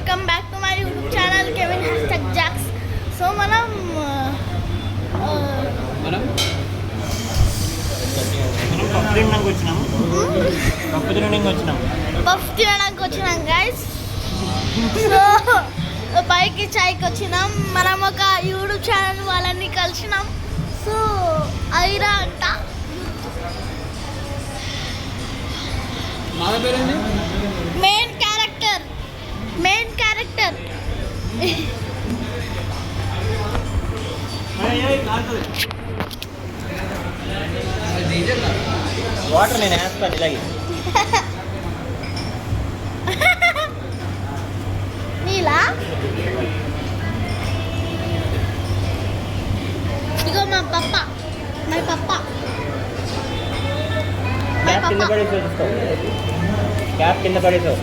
Welcome back to my YouTube channel Kevin #jacks. So మనం puff తినడానికి వచ్చినాం guys. So పైకి చాయ్కి వచ్చినాం. మనం ఒక యూట్యూబ్ ఛానల్ వాళ్ళని కలిసినాం. సో ఐరా అంట. మెయిన్ క్యారెక్టర్ వాటర్ నేను వేస్తాను ఇలాగే. నీలా ఇగో మా పప్ప క్యాప్ కింద పడేసావు చూస్తావు. క్యాప్ కింద పడేసావు.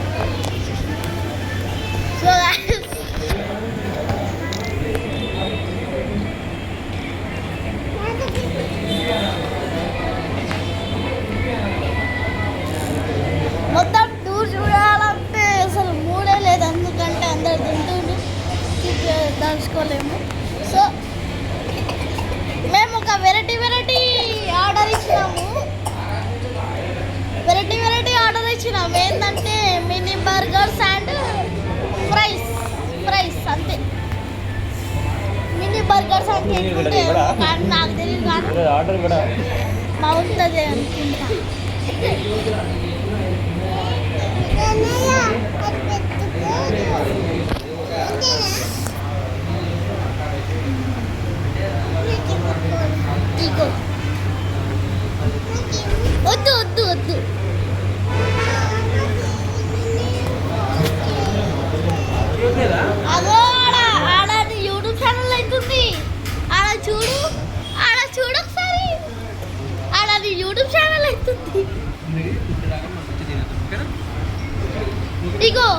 సో మొత్తం టూర్ చూడాలంటే అసలు మూడే లేదు. ఎందుకంటే అందరు తింటుండ్రు, దాచుకోలేము. సో మేము ఒక వెరైటీ ఆర్డర్ ఇచ్చినాము. ఏంటంటే మినీ బర్గర్స్ అండ్ ఫ్రైస్ అంతే. మినీ బర్గర్స్ అంటే నాకు తెలియదు కానీ ఆర్డర్ కూడా బాగుంటుంది అనుకుంటా. వద్దు అదో ఆడ యూట్యూబ్ ఛానల్ అవుతుంది. ఆడ చూడు ఒకసారి. ఆడది యూట్యూబ్ ఛానల్ అవుతుంది. ఇగో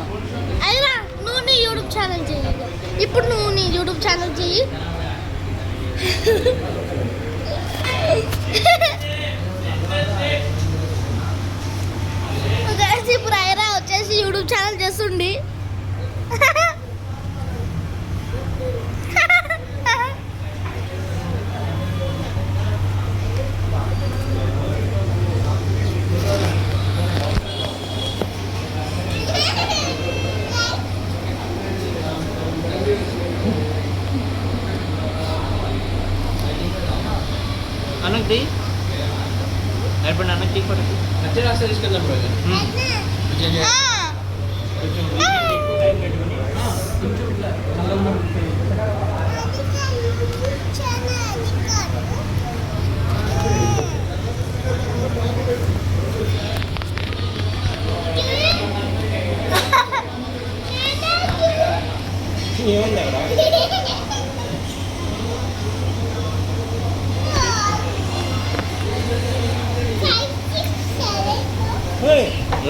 అయినా నువ్వు నీ యూట్యూబ్ ఛానల్ చెయ్యి. ఇప్పుడు నువ్వు నీ యూట్యూబ్ ఛానల్ చెయ్యి. ఇప్పుడు ఐరా వచ్చేసి యూట్యూబ్ ఛానల్ చేస్తుండి. అన్నది అన్నకి వచ్చే రాస్తే తీసుకెళ్దాం బ్రో.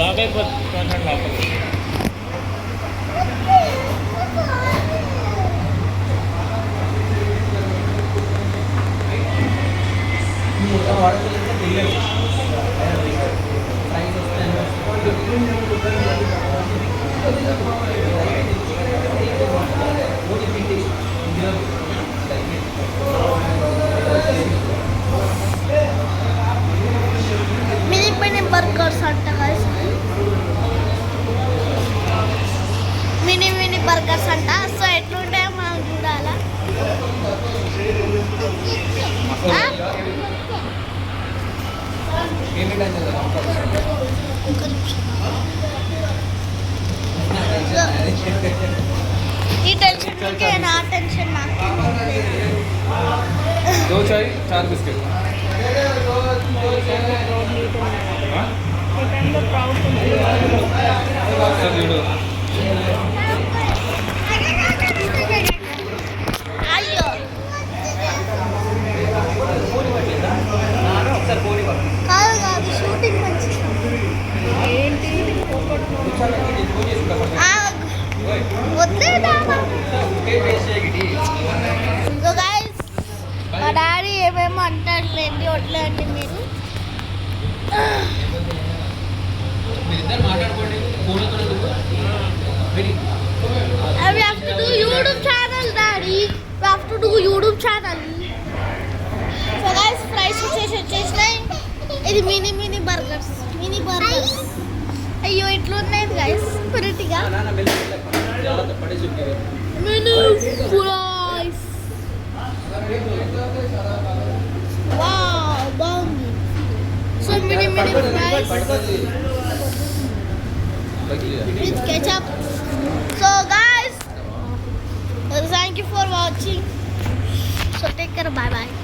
లాక్ అయిపోతుంది. మినీ బర్గర్స్ అంట గైస్. మినీ బర్గర్స్ అంట. సో ఎట్లుంటాయో మనం చూడాలా. ఈ టెన్షన్ నా టెన్షన్ నాకు. दो चाय 4 बिस्किट. అయ్యో కాదు షూటింగ్ మంచి ఏంటి వద్లేదా. సో గైస్ మా డాడీ ఏమేమో అంటారులేండి. వడ్లే అండి మీరు మాట్లాడుకోండి. YouTube channel. So guys fries వచ్చేసినాయి. ఇది మినీ బర్గర్స్. అయ్యో ఇట్లున్నాయి గైస్ ప్రిటిగా. Mini fries. వావ్ బాగుంది. So mini fries with ketchup. So guys, thank you for watching. So take care, bye bye.